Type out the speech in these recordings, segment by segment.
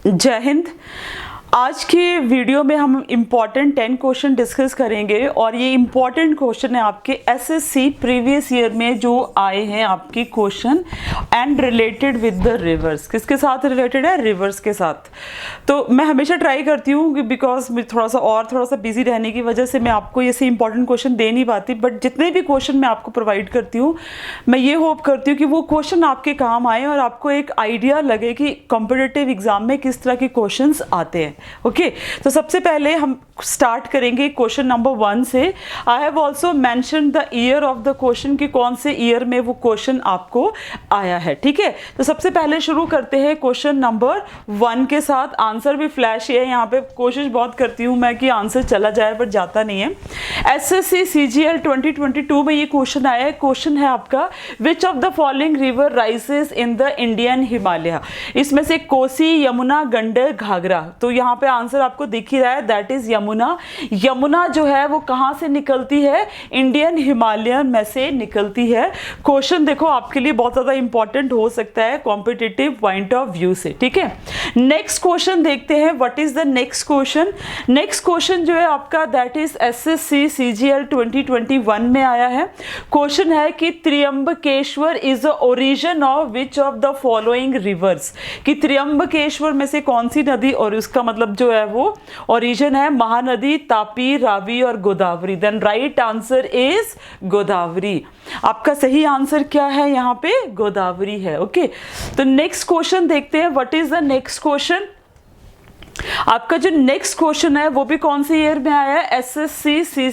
जय हिंद। आज के वीडियो में हम इम्पॉर्टेंट 10 क्वेश्चन डिस्कस करेंगे और ये इम्पॉर्टेंट क्वेश्चन है आपके एसएससी प्रीवियस ईयर में जो आए हैं आपके question and related with the reverse. किसके साथ रिलेटेड है? रिवर्स के साथ। तो मैं हमेशा ट्राई करती हूँ कि बिकॉज थोड़ा सा बिजी रहने की वजह से मैं आपको ऐसे इंपॉर्टेंट क्वेश्चन दे नहीं पाती, बट जितने भी क्वेश्चन मैं आपको प्रोवाइड करती हूँ मैं ये होप करती हूँ कि वो क्वेश्चन आपके काम आए और आपको एक आइडिया लगे कि कॉम्पिटिटिव एग्जाम में किस तरह के क्वेश्चन आते हैं। ओके, तो सबसे पहले हम स्टार्ट करेंगे क्वेश्चन नंबर 1 से। I have also mention the year of the question कि कौन से ईयर में वो क्वेश्चन आपको आया है। ठीक है, तो सबसे पहले शुरू करते हैं क्वेश्चन नंबर 1 के साथ। आंसर भी फ्लैश है, यहाँ पे कोशिश बहुत करती हूँ मैं कि आंसर चला जाए बट जाता नहीं है। एसएससी सीजीएल 2022 में ये क्वेश्चन आया है। क्वेश्चन है आपका, विच of the following river rises in the Indian Himalaya. इसमें से कोसी, यमुना, गंडक, घाघरा। तो यहाँ पे आंसर आपको दिख ही रहा है, दैट इज यमुना। यमुना जो है वो कहाँ से निकलती है? इंडियन हिमालयन में से निकलती है। क्वेश्चन देखो आपके लिए बहुत ज्यादा इंपॉर्टेंट हो सकता है कॉम्पिटिटिव पॉइंट ऑफ व्यू से। ठीक है, नेक्स्ट क्वेश्चन देखते हैं। What is the next question? Next question जो है आपका दैट इज एसएससी सीजीएल 2021 में आया है। क्वेश्चन है कि Trimbakeshwar is the origin of which of the following reverse. कि त्र्यंबकेश्वर में से कौन सी नदी, और उसका मतलब जो है वो ओरिजिन है महानदी, तापी, रावी और Godavari. Then right answer is Godavari. आपका सही आंसर क्या है? यहाँ पे गोदावरी है। ओके, तो नेक्स्ट क्वेश्चन देखते हैं। What is the next question? आपका जो नेक्स्ट क्वेश्चन है वो भी कौन से ईयर में आया है? एसएससी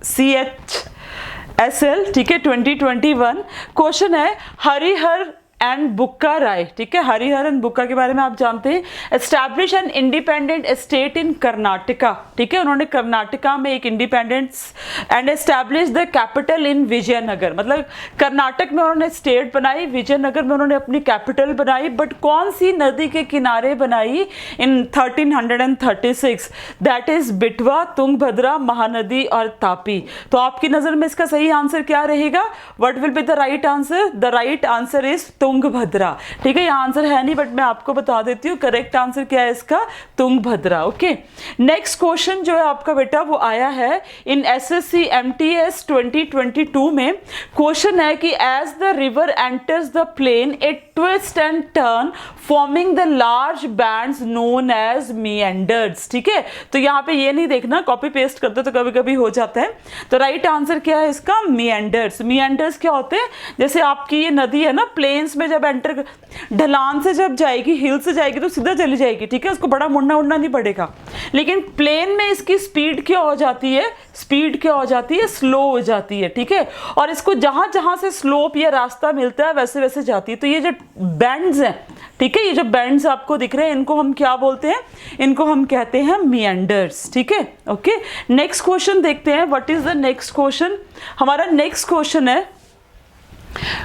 CHSL, ठीक है, 2021। क्वेश्चन है हरिहर एंड बुक्का राय। ठीक है, हरिहर एंड बुक्का के बारे में आप जानते हैं। Establish an independent state in Karnataka. ठीक है, उन्होंने कर्नाटका में एक independence and establish the capital in Vijayanagar. मतलब कर्नाटक में उन्होंने स्टेट बनाई, विजयनगर में उन्होंने अपनी कैपिटल बनाई, बट कौन सी नदी के किनारे बनाई? इन 1336। दैट इज बिटवा, तुंगभद्रा, महानदी और तापी। तो आपकी नजर में इसका सही आंसर क्या रहेगा? What will be the right answer? The right answer is Tungabhadra. ठीक है, यह आंसर है नहीं बट मैं आपको बता देती हूँ करेक्ट आंसर क्या है इसका, तुंगभद्रा। ओके, नेक्स्ट क्वेश्चन जो है आपका बेटा वो आया है इन एसएससी एमटीएस 2022 में। क्वेश्चन है कि as the river enters the plain it twist and turn forming the large bands known as meanders. ठीक है, तो यहाँ पे ये नहीं देखना, कॉपी पेस्ट करते तो कभी कभी हो जाता है। तो राइट आंसर क्या है इसका? मीएंडर्स। मीएंडर्स क्या होते हैं? जैसे आपकी ये नदी है ना, प्लेन्स में जब एंटर, ढलान से जब जाएगी, हिल से जाएगी तो सीधा चली जाएगी। ठीक है, उसको बड़ा मुड़ना उड़ना नहीं पड़ेगा। लेकिन प्लेन में इसकी स्पीड क्या हो जाती है? स्पीड क्या हो जाती है? स्लो हो जाती है। ठीक है, और इसको जहां जहां से स्लोप या रास्ता मिलता है वैसे वैसे जाती है। तो ये जो बैंड्स हैं, ठीक है, ये जो बैंड्स आपको दिख रहे हैं इनको हम क्या बोलते हैं? इनको हम कहते हैं मीएंडर्स। ठीक है, ओके, नेक्स्ट क्वेश्चन देखते हैं। What is the next question? हमारा नेक्स्ट क्वेश्चन है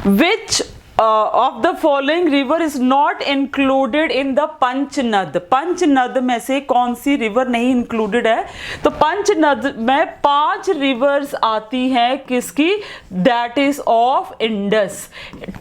which of the following river is not included in the Panchnad. Panchnad में से कौन सी रिवर नहीं इंक्लूडेड है? तो पंचनद में 5 रिवर्स आती हैं, किसकी? That is of Indus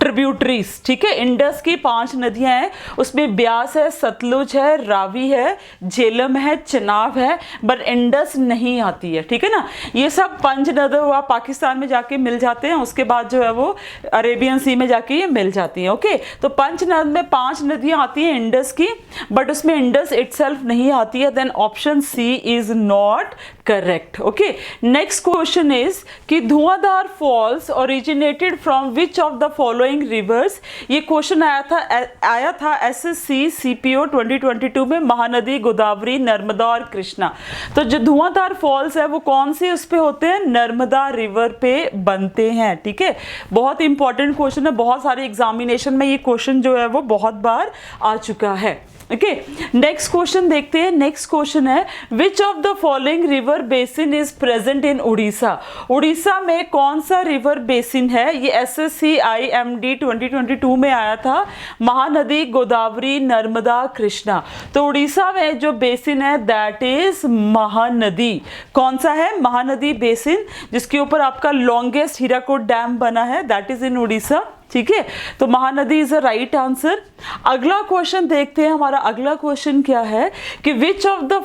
tributaries. ठीक है, इंडस की 5 नदियां हैं, उसमें ब्यास है, सतलुज है, रावी है, झेलम है, चनाब है, बट इंडस नहीं आती है। ठीक है ना, ये सब पंचनद हुआ पाकिस्तान में जाके मिल जाते हैं, उसके बाद जो है वो अरेबियन सी में जाके मिल जाती है। ओके, तो पंचनद में 5 नदियां आती हैं इंडस की, बट उसमें इंडस इटसेल्फ नहीं आती है। Then option C is not correct. Okay, next question is कि Dhuandhar falls originated from which of the following rivers. ये क्वेश्चन आया था एसएससी सीपीओ 2022 में। महानदी, गोदावरी, नर्मदा और कृष्णा। तो जो धुआंधार फॉल्स है वो कौन से उस पे होते हैं? नर्मदा रिवर पे बनते हैं। ठीक है, बहुत इंपॉर्टेंट क्वेश्चन है, बहुत सारे एग्जामिनेशन में ये क्वेश्चन जो है वो बहुत बार आ चुका है। ओके, नेक्स्ट क्वेश्चन देखते हैं। नेक्स्ट क्वेश्चन है which of the following river basin is present in Orissa. Orissa में कौन सा रिवर बेसिन है? ये एसएससी IMD 2022 में आया था। महानदी, गोदावरी, नर्मदा, कृष्णा। तो उड़ीसा में जो बेसिन है दैट इज महानदी। कौन सा है? महानदी बेसिन, जिसके ऊपर आपका लॉन्गेस्ट हीराकुड डैम बना है, दैट इज इन उड़ीसा। ठीक है, तो Mahanadi is a right answer. अगला क्वेश्चन देखते हैं, हमारा अगला क्वेश्चन क्या है कि विच of the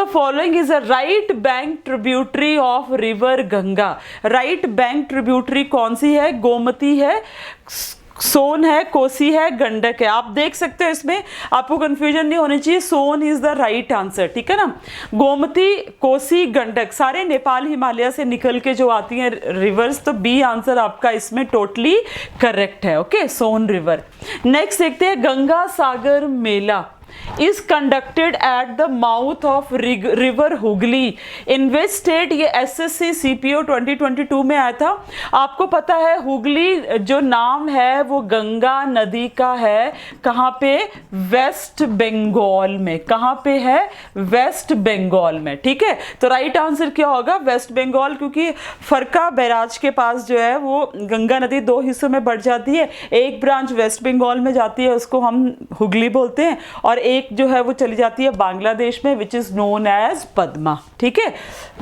following is a right bank tributary of river Ganga. Right bank tributary कौन सी है? गोमती है, सोन है, कोसी है, गंडक है। आप देख सकते हो, इसमें आपको कंफ्यूजन नहीं होनी चाहिए, सोन इज द राइट आंसर, ठीक है ना। गोमती, कोसी, गंडक सारे नेपाल हिमालय से निकल के जो आती हैं रिवर्स, तो बी आंसर आपका इसमें टोटली करेक्ट है। ओके, सोन रिवर। नेक्स्ट देखते हैं, गंगा सागर मेला is conducted at the mouth of river Hooghly in which state। ये SSC CPO 2022 में आया था। आपको पता है हुगली जो नाम है वो गंगा नदी का है, कहाँ पे? वेस्ट बंगाल में। कहाँ पे है? वेस्ट बंगाल में, ठीक है। तो राइट आंसर क्या होगा? वेस्ट बंगाल, क्योंकि फरका बैराज के पास जो है वो गंगा नदी दो हिस्सों में बढ़ जाती है, एक ब्रांच वेस्ट बंगाल में जाती है, उसको हम हुगली बोलते हैं, और एक जो है वो चली जाती है बांग्लादेश में, which is known as Padma, ठीक है।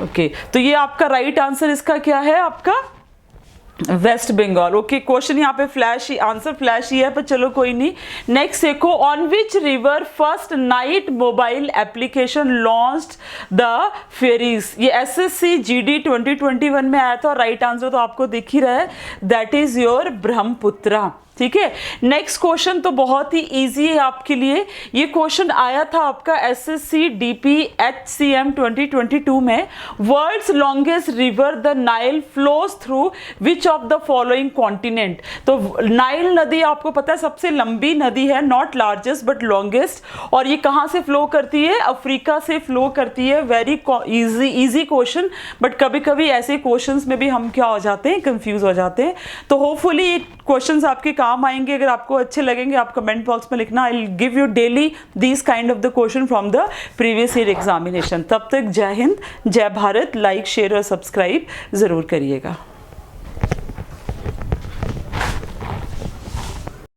ओके, तो ये आपका राइट आंसर इसका क्या है? आपका वेस्ट बंगाल। ओके, क्वेश्चन यहाँ पे फ्लैश ही, आंसर फ्लैश ही है, पर चलो कोई नहीं। नेक्स्ट देखो, on which river first night mobile application launched the ferries. ये SSC GD 2021 में आया था, और राइट आंसर तो आपको दिख ही रहा है, दैट इज योर ब्रह्मपुत्रा, ठीक है। नेक्स्ट क्वेश्चन तो बहुत ही इजी है आपके लिए। ये क्वेश्चन आया था आपका SSC DP HCM 2022 में। World's longest river the Nile flows through which of the following continent. तो नाइल नदी आपको पता है सबसे लंबी नदी है, नॉट लार्जेस्ट बट लॉन्गेस्ट, और ये कहाँ से फ्लो करती है? अफ्रीका से फ्लो करती है। वेरी इजी क्वेश्चन, बट कभी कभी ऐसे क्वेश्चंस में भी हम क्या हो जाते हैं? कंफ्यूज हो जाते हैं। तो होपफुली ये क्वेश्चंस आपके काम आएंगे। अगर आपको अच्छे लगेंगे आप कमेंट बॉक्स में लिखना। I will give you daily these kind of the question from the previous year examination. तब तक जय हिंद, जय भारत। लाइक, शेयर और सब्सक्राइब जरूर करिएगा।